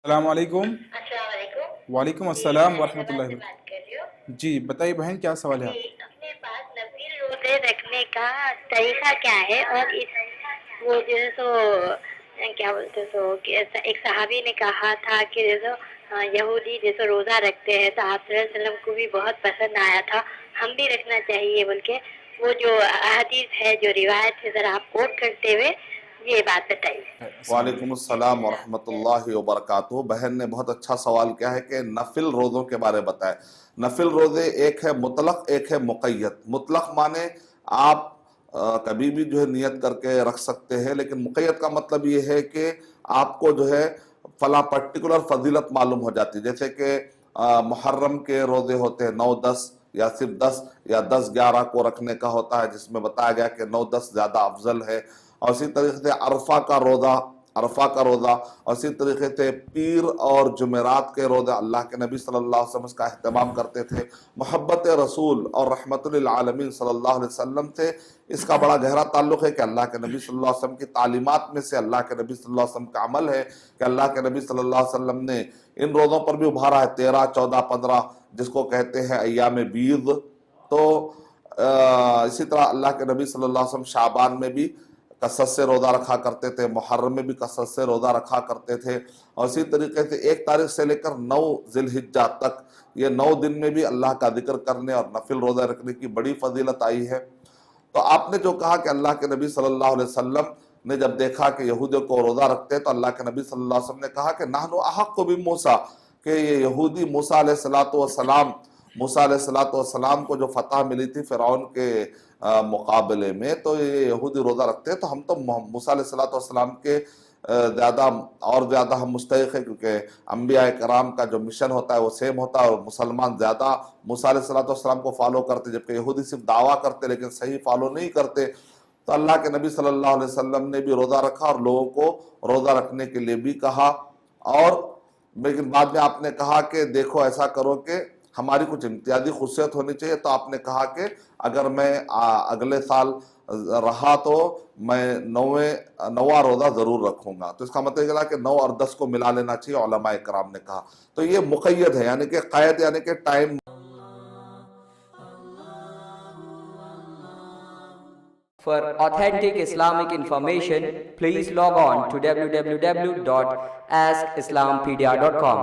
السلام علیکم۔ السلام علیکم وعلیکم جی، السلام میں ورحمۃ حیدرآباد اللہ سے وبرکاتہ۔ بات کر رہی ہوں جی بتائیے بہن، کیا سوال ہے جی، آپ کا؟ اپنے پاس نفل روزے رکھنے کا طریقہ کیا ہے؟ اور اس وہ جو ہے سو کیا بولتے سو کہ ایک صحابی نے کہا تھا کہ جیسو یہودی جیسے روزہ رکھتے ہیں تو آپ صلی اللہ علیہ وسلم کو بھی بہت پسند آیا تھا، ہم بھی رکھنا چاہیے بول کے، وہ جو احادیث ہے جو روایت ہے ذرا آپ کوٹ کرتے ہوئے یہ بات بتائیے۔ السلام وعلیکم علیکم۔ السلام ورحمۃ اللہ وبرکاتہ۔ بہن نے بہت اچھا سوال کیا ہے کہ نفل روزوں کے بارے بتائے۔ نفل روزے ایک ہے مطلق، ایک ہے مقید۔ مطلق مانے آپ کبھی بھی جو ہے نیت کر کے رکھ سکتے ہیں، لیکن مقید کا مطلب یہ ہے کہ آپ کو جو ہے فلاں پرٹیکولر فضیلت معلوم ہو جاتی ہے، جیسے کہ محرم کے روزے ہوتے ہیں 9، 10 یا صرف 10 یا 10، 11 کو رکھنے کا ہوتا ہے، جس میں بتایا گیا کہ 9، 10 زیادہ افضل ہے۔ اور اسی طریقے سے عرفہ کا روزہ، اور اسی طریقے سے پیر اور جمعرات کے روزے اللہ کے نبی صلی اللہ علیہ وسلم اس کا اہتمام کرتے تھے۔ محبت رسول اور رحمت للعالمین صلی اللہ علیہ وسلم سے اس کا بڑا گہرا تعلق ہے کہ اللہ کے نبی صلی اللہ علیہ وسلم کی تعلیمات میں سے اللہ کے نبی صلی اللہ علیہ وسلم کا عمل ہے کہ اللہ کے نبی صلی اللہ علیہ وسلم نے ان روزوں پر بھی ابھارا ہے، 13، 14، 15 جس کو کہتے ہیں ایام بیض۔ تو اسی طرح اللہ کے نبی صلی اللہ علیہ وسلم شعبان میں بھی کثرت سے روزہ رکھا کرتے تھے، محرم میں بھی کثرت سے روزہ رکھا کرتے تھے، اور اسی طریقے سے 1 تاریخ سے لے کر 9 ذی الحجہ تک یہ 9 دن میں بھی اللہ کا ذکر کرنے اور نفل روزہ رکھنے کی بڑی فضیلت آئی ہے۔ تو آپ نے جو کہا کہ اللہ کے نبی صلی اللہ علیہ وسلم نے جب دیکھا کہ یہودیوں کو روزہ رکھتے ہیں تو اللہ کے نبی صلی اللہ علیہ وسلم نے کہا کہ نحن احق بموسیٰ، کہ یہ یہودی موسیٰ علیہ السلام کو جو فتح ملی تھی فرعون کے مقابلے میں، تو یہ یہودی روزہ رکھتے ہیں، تو ہم تو موسیٰ علیہ السلام کے زیادہ ہم مستحق ہیں، کیونکہ انبیاء کرام کا جو مشن ہوتا ہے وہ سیم ہوتا ہے، اور مسلمان زیادہ موسیٰ علیہ السلام کو فالو کرتے، جبکہ یہودی صرف دعویٰ کرتے لیکن صحیح فالو نہیں کرتے۔ تو اللہ کے نبی صلی اللہ علیہ وسلم نے بھی روزہ رکھا اور لوگوں کو روزہ رکھنے کے لیے بھی کہا، اور لیکن بعد میں آپ نے کہا کہ دیکھو ایسا کرو کہ ہماری کچھ امتیازی خصوصیت ہونی چاہیے، تو آپ نے کہا کہ اگر میں اگلے سال رہا تو میں 9واں روزہ ضرور رکھوں گا۔ تو اس کا مطلب یہ کہ 9 اور 10 کو ملا لینا چاہیے، علماء کرام نے کہا۔ تو یہ مقید ہے، یعنی کہ قید، یعنی کہ time. For authentic Islamic information, please log on to www.askislampedia.com.